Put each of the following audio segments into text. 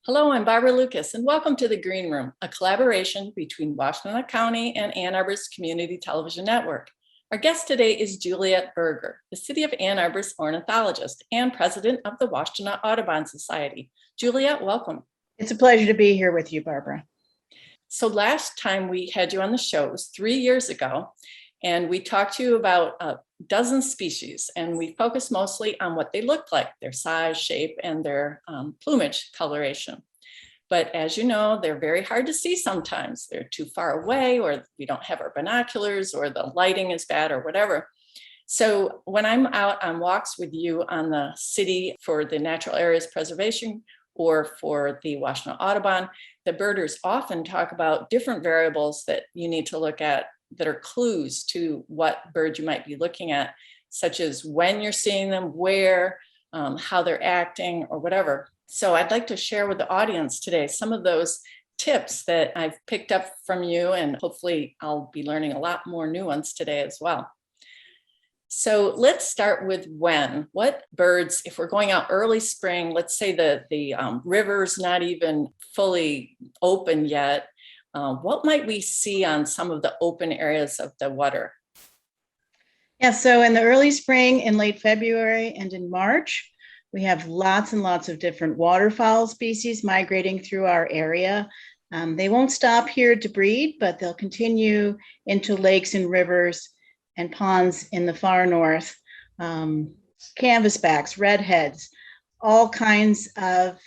Hello, I'm Barbara Lucas, and welcome to The Green Room, a collaboration between Washtenaw County and Ann Arbor's Community Television Network. Our guest today is Juliet Berger, the City of Ann Arbor's ornithologist and president of the Washtenaw Audubon Society. Juliet, welcome. It's a pleasure to be here with you, Barbara. So last time we had you on the show was 3 years ago, and we talked to you about a dozen species, and we focused mostly on what they looked like, their size, shape, and their plumage coloration. But as you know, they're very hard to see sometimes. They're too far away, or we don't have our binoculars, or the lighting is bad, or whatever. So when I'm out on walks with you on the city for the Natural Areas Preservation or for the Washtenaw Audubon, the birders often talk about different variables that you need to look at that are clues to what bird you might be looking at, such as when you're seeing them, where, how they're acting, or whatever. So I'd like to share with the audience today some of those tips that I've picked up from you, and hopefully I'll be learning a lot more new ones today as well. So let's start with when. What birds, if we're going out early spring, let's say the river's not even fully open yet, what might we see on some of the open areas of the water? Yeah, so in the early spring, in late February, and in March, we have lots and lots of different waterfowl species migrating through our area. They won't stop here to breed, but they'll continue into lakes and rivers and ponds in the far north. Canvasbacks, redheads, all kinds of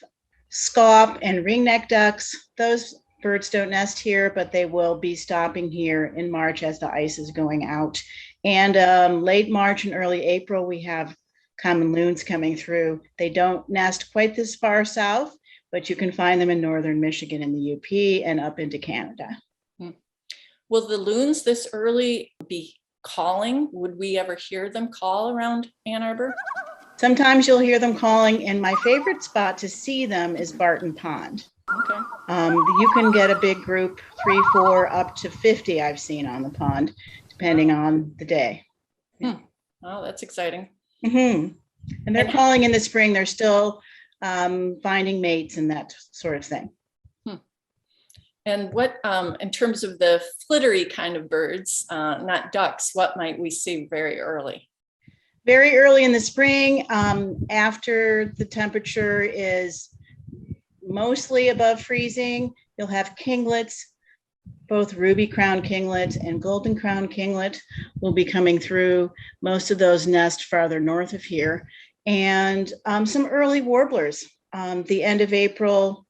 scaup and ringneck ducks. Those birds don't nest here, but they will be stopping here in March as the ice is going out. And late March and early April, we have common loons coming through. They don't nest quite this far south, but you can find them in northern Michigan in the UP and up into Canada. Will the loons this early be calling? Would we ever hear them call around Ann Arbor? Sometimes you'll hear them calling, and my favorite spot to see them is Barton Pond. Okay. You can get a big group, 3, 4, up to 50 I've seen on the pond, depending on the day. Oh, that's exciting. Mm-hmm. And they're calling in the spring. They're still finding mates and that sort of thing. And what, in terms of the flittery kind of birds, not ducks, what might we see very early? Very early in the spring, after the temperature is mostly above freezing, you'll have kinglets. Both ruby crowned kinglet and golden crowned kinglet will be coming through. Most of those nest farther north of here. And some early warblers. The end of April,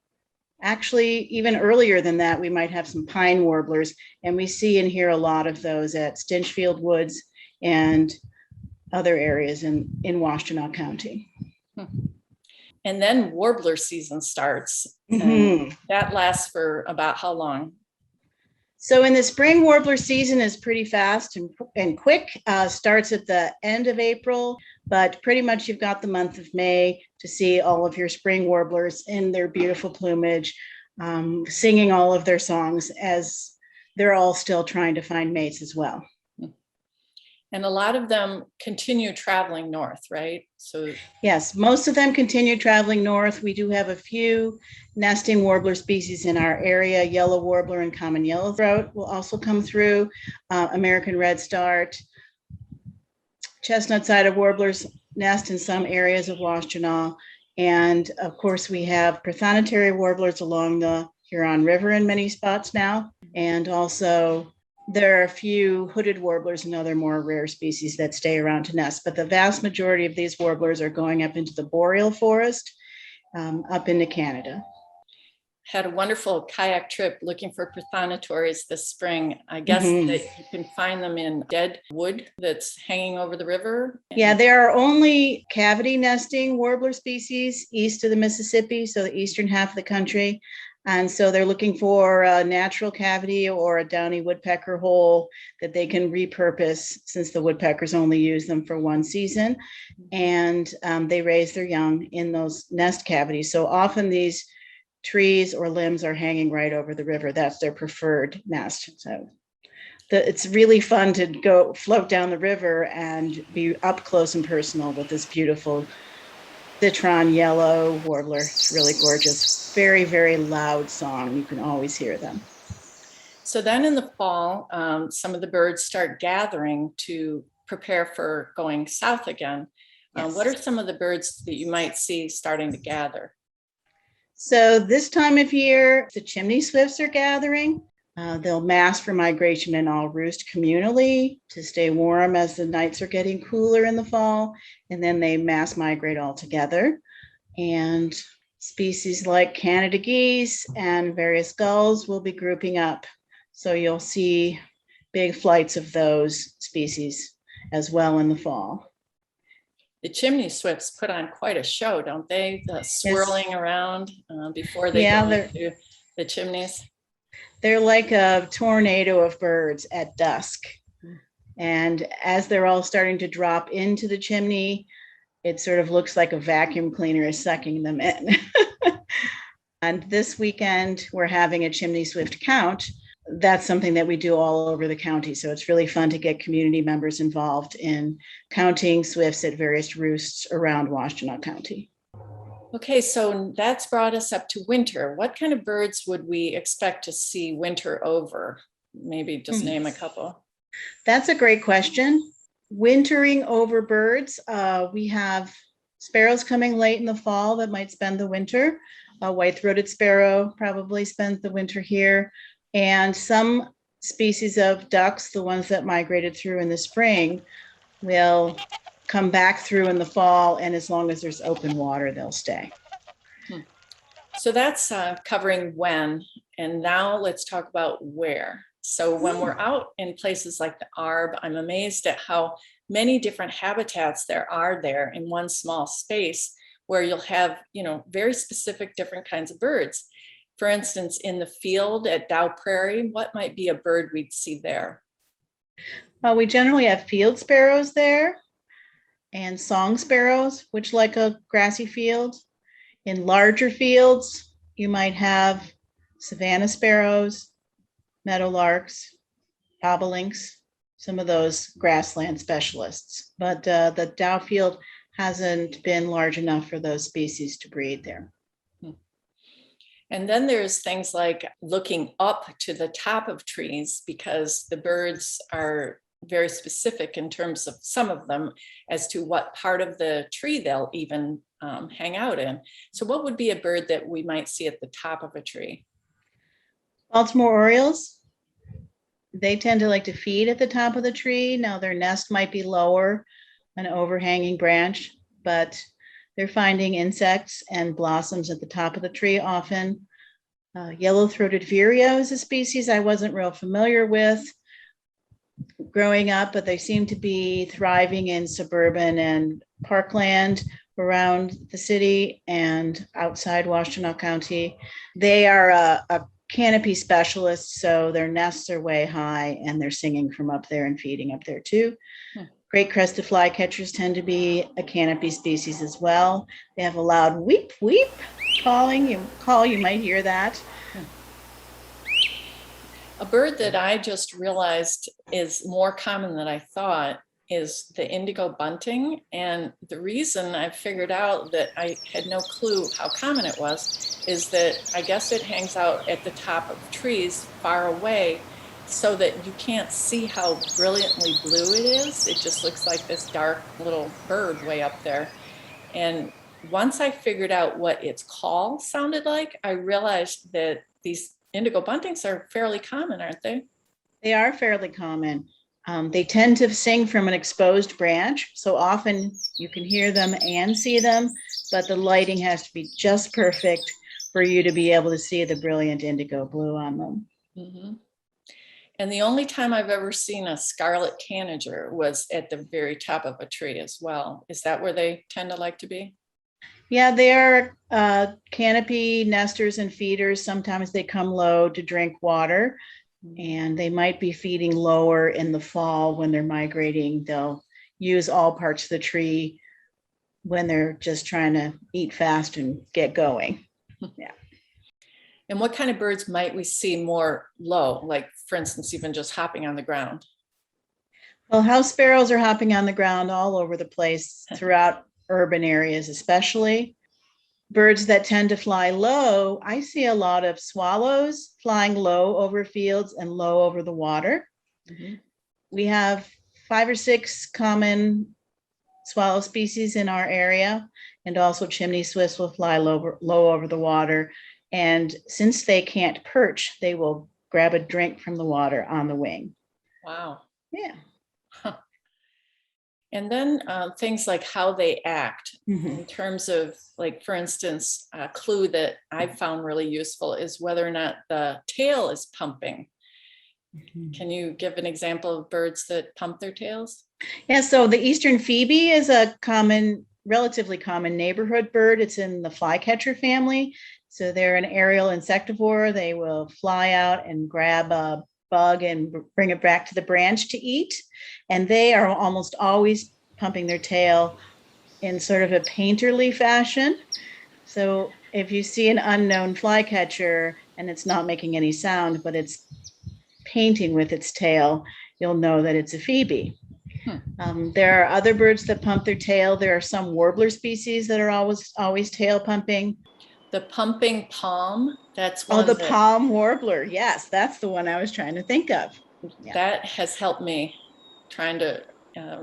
actually even earlier than that, we might have some pine warblers. And we see and hear a lot of those at Stinchfield Woods and other areas in Washtenaw County. And then warbler season starts. Mm-hmm. That lasts for about how long? So in the spring, warbler season is pretty fast and quick. Starts at the end of April, but pretty much you've got the month of May to see all of your spring warblers in their beautiful plumage, singing all of their songs as they're all still trying to find mates as well. And a lot of them continue traveling north, right? So yes, most of them continue traveling north. We do have a few nesting warbler species in our area. Yellow warbler and common yellowthroat will also come through. American redstart. Chestnut-sided warblers nest in some areas of Washtenaw. And of course, we have prothonotary warblers along the Huron River in many spots now. And also there are a few hooded warblers and other more rare species that stay around to nest, but the vast majority of these warblers are going up into the boreal forest, up into Canada. Had a wonderful kayak trip looking for prothonotores this spring. I guess that you can find them in dead wood that's hanging over the river. Yeah, there are only cavity nesting warbler species east of the Mississippi, so the eastern half of the country. And so they're looking for a natural cavity or a downy woodpecker hole that they can repurpose, since the woodpeckers only use them for one season. And they raise their young in those nest cavities. So often these trees or limbs are hanging right over the river. That's their preferred nest. So it's really fun to go float down the river and be up close and personal with this beautiful citron yellow warbler. It's really gorgeous. Very, very loud song. You can always hear them. So then in the fall, some of the birds start gathering to prepare for going south again. Yes. What are some of the birds that you might see starting to gather? So this time of year, the chimney swifts are gathering. They'll mass for migration and all roost communally to stay warm as the nights are getting cooler in the fall, and then they mass migrate all together. And species like Canada geese and various gulls will be grouping up. So you'll see big flights of those species as well in the fall. The chimney swifts put on quite a show, don't they? The swirling around before they go into the chimneys. They're like a tornado of birds at dusk. And as they're all starting to drop into the chimney, it sort of looks like a vacuum cleaner is sucking them in. And this weekend, we're having a chimney swift count. That's something that we do all over the county. So it's really fun to get community members involved in counting swifts at various roosts around Washtenaw County. Okay, so that's brought us up to winter. What kind of birds would we expect to see winter over? Maybe just name a couple. That's a great question. Wintering over birds, we have sparrows coming late in the fall that might spend the winter. A white-throated sparrow probably spends the winter here. And some species of ducks, the ones that migrated through in the spring, will come back through in the fall, and as long as there's open water, they'll stay. So that's covering when, and now let's talk about where. So when we're out in places like the Arb, I'm amazed at how many different habitats there are there in one small space where you'll have, very specific different kinds of birds. For instance, in the field at Dow Prairie, what might be a bird we'd see there? Well, we generally have field sparrows there and song sparrows, which like a grassy field. In larger fields, you might have savanna sparrows, meadowlarks, bobolinks, some of those grassland specialists. But the Dow field hasn't been large enough for those species to breed there. And then there's things like looking up to the top of trees, because the birds are very specific in terms of some of them as to what part of the tree they'll even hang out in. So what would be a bird that we might see at the top of a tree? Baltimore Orioles, they tend to like to feed at the top of the tree. Now their nest might be lower, an overhanging branch, but they're finding insects and blossoms at the top of the tree often. Yellow-throated vireo is a species I wasn't real familiar with growing up, but they seem to be thriving in suburban and parkland around the city and outside Washtenaw County. They are a canopy specialist, so their nests are way high and they're singing from up there and feeding up there too. Great crested flycatchers tend to be a canopy species as well. They have a loud weep, weep calling. You might hear that. A bird that I just realized is more common than I thought is the Indigo Bunting. And the reason I figured out that I had no clue how common it was is that I guess it hangs out at the top of trees far away, so that you can't see how brilliantly blue it is. It just looks like this dark little bird way up there. And once I figured out what its call sounded like, I realized that these Indigo Buntings are fairly common, aren't they? They are fairly common. They tend to sing from an exposed branch, so often you can hear them and see them, but the lighting has to be just perfect for you to be able to see the brilliant indigo blue on them. Mm-hmm. And the only time I've ever seen a scarlet tanager was at the very top of a tree as well. Is that where they tend to like to be? Yeah, they are canopy nesters and feeders. Sometimes they come low to drink water, and they might be feeding lower in the fall when they're migrating. They'll use all parts of the tree when they're just trying to eat fast and get going. Yeah. And what kind of birds might we see more low, like for instance, even just hopping on the ground? Well, house sparrows are hopping on the ground all over the place throughout urban areas especially. Birds that tend to fly low, I see a lot of swallows flying low over fields and low over the water. Mm-hmm. We have 5 or 6 common swallow species in our area, and also chimney swifts will fly low over the water. And since they can't perch, they will grab a drink from the water on the wing. Wow. Yeah. Huh. And then things like how they act in terms of, like, for instance, a clue that I found really useful is whether or not the tail is pumping. Can you give an example of birds that pump their tails? Yeah, so the eastern phoebe is a relatively common neighborhood bird. It's in the flycatcher family. So they're an aerial insectivore. They will fly out and grab a bug and bring it back to the branch to eat. And they are almost always pumping their tail in sort of a painterly fashion. So if you see an unknown flycatcher and it's not making any sound, but it's painting with its tail, you'll know that it's a phoebe. There are other birds that pump their tail. There are some warbler species that are always tail pumping. The pumping palm, that's one. Oh, the palm warbler. Yes, that's the one I was trying to think of. Yeah. That has helped me trying to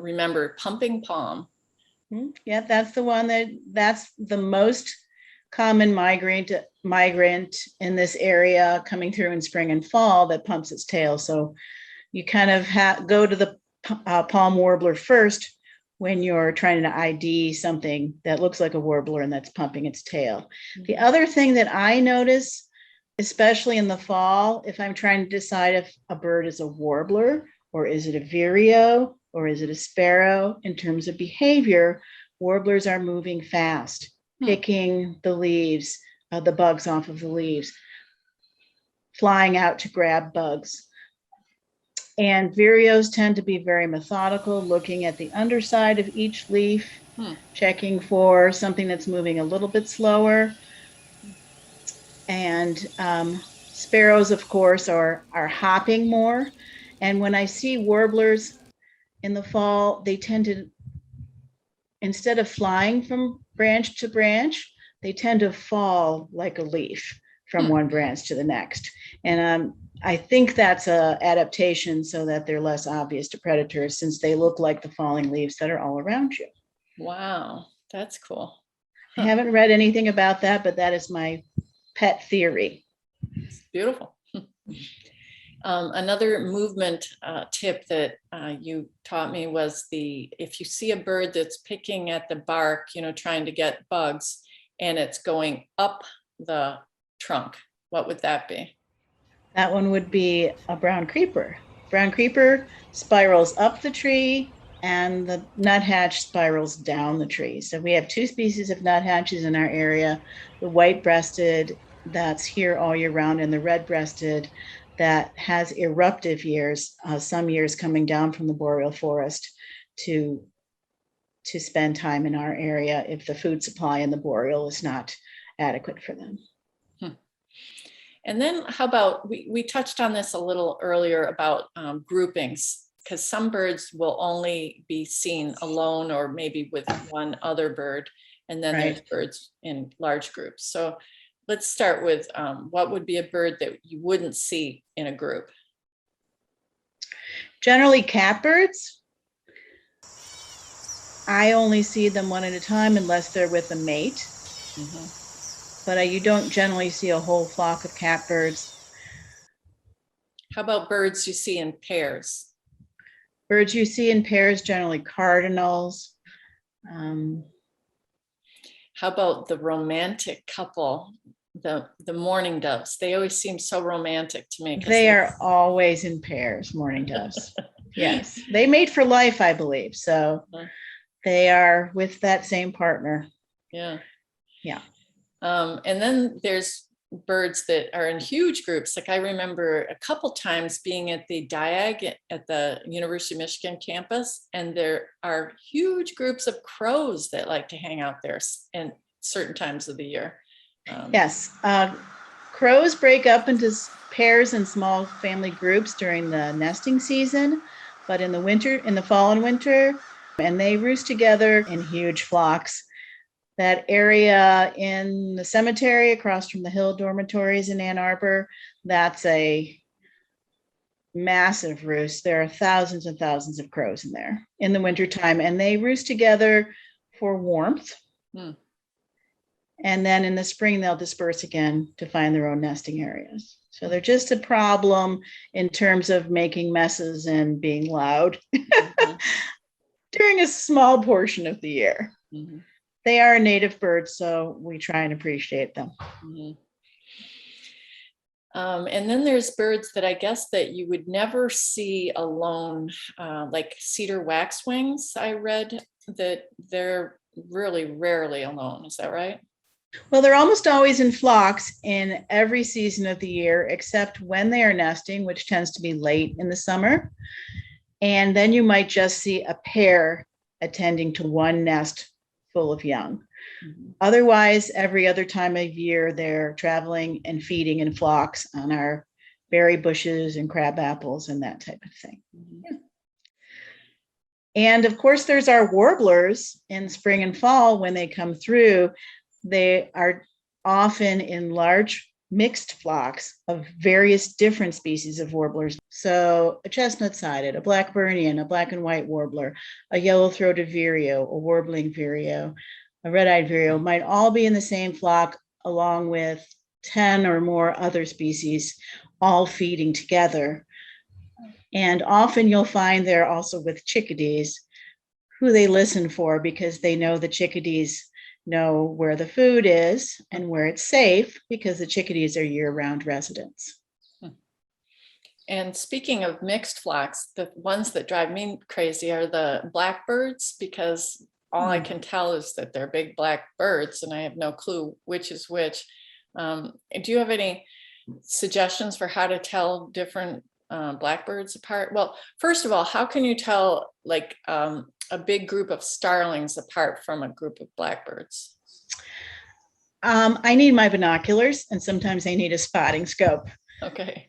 remember pumping palm. Yeah, that's the one that's the most common migrant in this area coming through in spring and fall that pumps its tail. So you kind of go to the palm warbler first when you're trying to ID something that looks like a warbler and that's pumping its tail. The other thing that I notice, especially in the fall, if I'm trying to decide if a bird is a warbler or is it a vireo or is it a sparrow, in terms of behavior, warblers are moving fast, picking the leaves, the bugs off of the leaves, flying out to grab bugs. And vireos tend to be very methodical, looking at the underside of each leaf, checking for something that's moving a little bit slower. And sparrows, of course, are hopping more. And when I see warblers in the fall, they tend to, instead of flying from branch to branch, they tend to fall like a leaf from one branch to the next. And I think that's an adaptation so that they're less obvious to predators, since they look like the falling leaves that are all around you. Wow, that's cool. I haven't read anything about that, but that is my pet theory. It's beautiful. Another movement tip that you taught me was if you see a bird that's picking at the bark, trying to get bugs, and it's going up the trunk, what would that be? That one would be a brown creeper. Brown creeper spirals up the tree and the nuthatch spirals down the tree. So we have 2 species of nuthatches in our area, the white-breasted that's here all year round and the red-breasted that has eruptive years, some years coming down from the boreal forest to spend time in our area if the food supply in the boreal is not adequate for them. And then how about, we touched on this a little earlier about groupings, because some birds will only be seen alone or maybe with one other bird, and then there's birds in large groups. So let's start with what would be a bird that you wouldn't see in a group? Generally catbirds. I only see them one at a time unless they're with a mate. But you don't generally see a whole flock of catbirds. How about birds you see in pairs? Birds you see in pairs, generally cardinals. How about the romantic couple, the mourning doves? They always seem so romantic to me. They are always in pairs, mourning doves. Yes, they mate for life, I believe. So they are with that same partner. Yeah. Yeah. And then there's birds that are in huge groups. Like I remember a couple times being at the Diag at the University of Michigan campus, and there are huge groups of crows that like to hang out there in certain times of the year. Yes. Crows break up into pairs and small family groups during the nesting season, but in the fall and winter, And they roost together in huge flocks. That area in the cemetery across from the Hill dormitories in Ann Arbor, that's a massive roost. There are thousands and thousands of crows in there in the wintertime, and they roost together for warmth. And then in the spring, they'll disperse again to find their own nesting areas. So they're just a problem in terms of making messes and being loud during a small portion of the year. They are a native bird, so we try and appreciate them. And then there's birds that I guess that you would never see alone, like Cedar Wax Wings. I read that they're really rarely alone. Is that right? Well, they're almost always in flocks in every season of the year, except when they are nesting, which tends to be late in the summer. And then you might just see a pair attending to one nest full of young. Otherwise, every other time of year, they're traveling and feeding in flocks on our berry bushes and crab apples and that type of thing. And of course, there's our warblers in spring and fall. When they come through, they are often in large mixed flocks of various different species of warblers. So a chestnut-sided, a blackburnian, a black and white warbler, a yellow-throated vireo, a warbling vireo, a red-eyed vireo might all be in the same flock along with 10 or more other species, all feeding together. And often you'll find they're also with chickadees who they listen for because they know the chickadees know where the food is and where it's safe because the chickadees are year-round residents. And speaking of mixed flocks, the ones that drive me crazy are the blackbirds, because all I can tell is that they're big black birds and I have no clue which is which. Do you have any suggestions for how to tell different blackbirds apart? Well, first of all, how can you tell like a big group of starlings apart from a group of blackbirds? I need my binoculars and sometimes I need a spotting scope. Okay,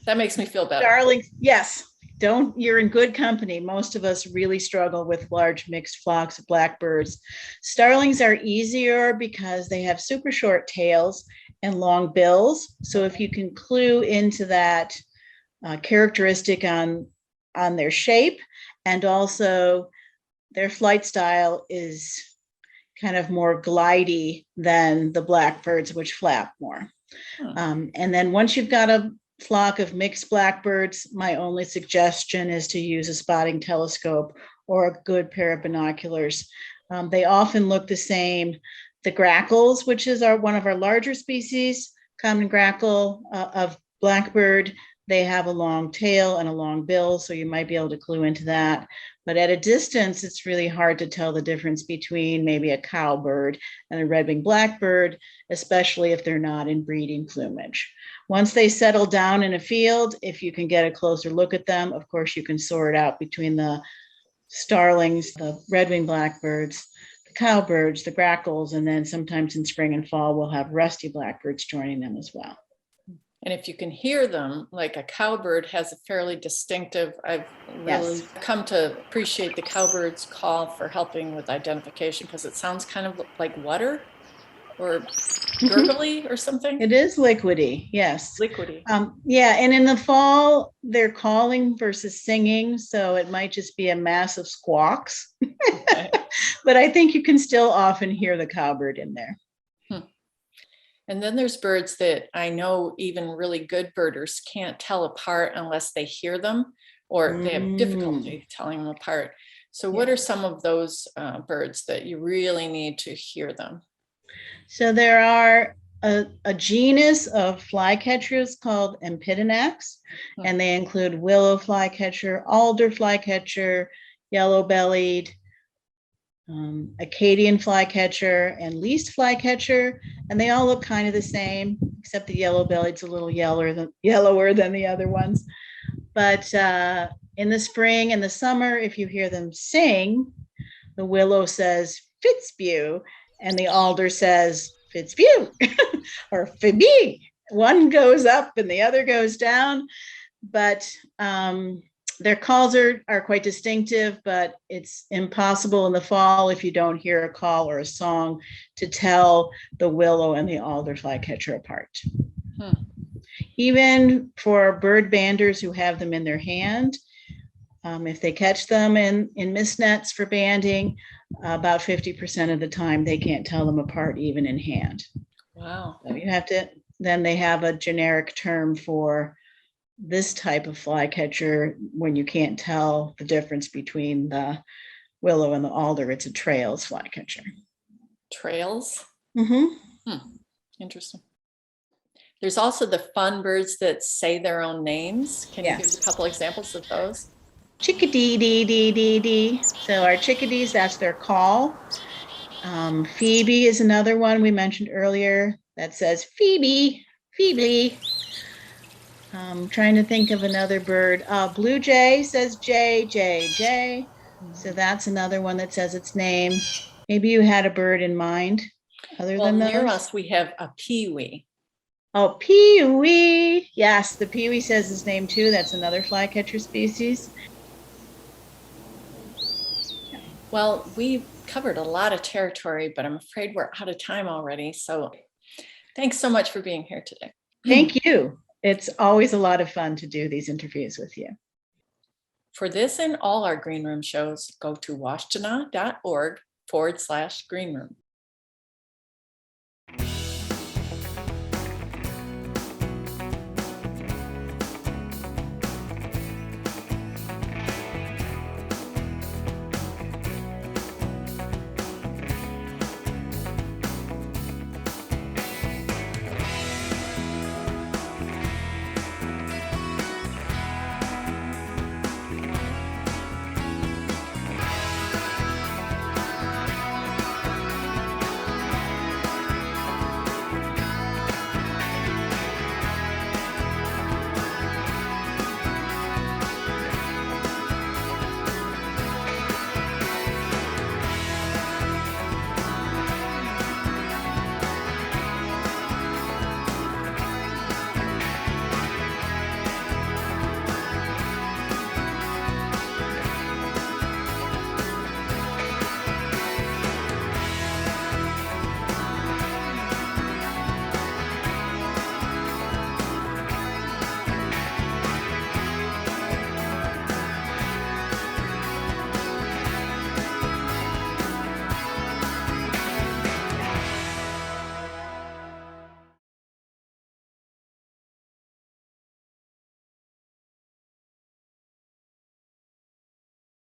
that makes me feel better. Starlings, yes. You're in good company. Most of us really struggle with large mixed flocks of blackbirds. Starlings are easier because they have super short tails and long bills. So if you can clue into that characteristic on their shape, and also their flight style is kind of more glidey than the blackbirds, which flap more. And then once you've got a flock of mixed blackbirds, my only suggestion is to use a spotting telescope or a good pair of binoculars. They often look the same. The grackles, which is one of our larger species, common grackle of blackbird, they have a long tail and a long bill, so you might be able to clue into that. But at a distance, it's really hard to tell the difference between maybe a cowbird and a red-winged blackbird, especially if they're not in breeding plumage. Once they settle down in a field, if you can get a closer look at them, of course, you can sort out between the starlings, the red-winged blackbirds, the cowbirds, the grackles, and then sometimes in spring and fall, we'll have rusty blackbirds joining them as well. And if you can hear them, like a cowbird has a fairly distinctive, I've really come to appreciate the cowbird's call for helping with identification because it sounds kind of like water or gurgly or something. It is liquidy, yes. Liquidy. Yeah, and in the fall, they're calling versus singing, so it might just be a mass of squawks. Okay. But I think you can still often hear the cowbird in there. And then there's birds that I know even really good birders can't tell apart unless they hear them, or they have difficulty telling them apart. So what are some of those birds that you really need to hear them? So there are a genus of flycatchers called Empidonax, and they include willow flycatcher, alder flycatcher, yellow-bellied, Acadian flycatcher, and least flycatcher, and they all look kind of the same, except the yellow-bellied's a little yellower than the other ones. But in the spring and the summer, if you hear them sing, the willow says Fitzbew, and the alder says Fitzbew, or Phoebe. One goes up and the other goes down. But Their calls are quite distinctive, but it's impossible in the fall if you don't hear a call or a song to tell the willow and the alder flycatcher apart. Even for bird banders who have them in their hand, if they catch them in mist nets for banding, about 50% of the time they can't tell them apart even in hand. Wow. So you have to, then they have a generic term for this type of flycatcher when you can't tell the difference between the willow and the alder. It's a trails flycatcher. Trails? Mm-hmm. Interesting. There's also the fun birds that say their own names. Can you give a couple examples of those? Chickadee dee dee dee dee. So our chickadees, that's their call. Phoebe is another one we mentioned earlier that says Phoebe, Phoebe. Trying to think of another bird. Blue jay says J, J, J. So that's another one that says its name. Maybe you had a bird in mind other than those? Near us, we have a peewee. Oh, peewee. Yes, the peewee says his name too. That's another flycatcher species. Well, we've covered a lot of territory, but I'm afraid we're out of time already. So thanks so much for being here today. Thank you. It's always a lot of fun to do these interviews with you. For this and all our Green Room shows, go to washtenaw.org/greenroom.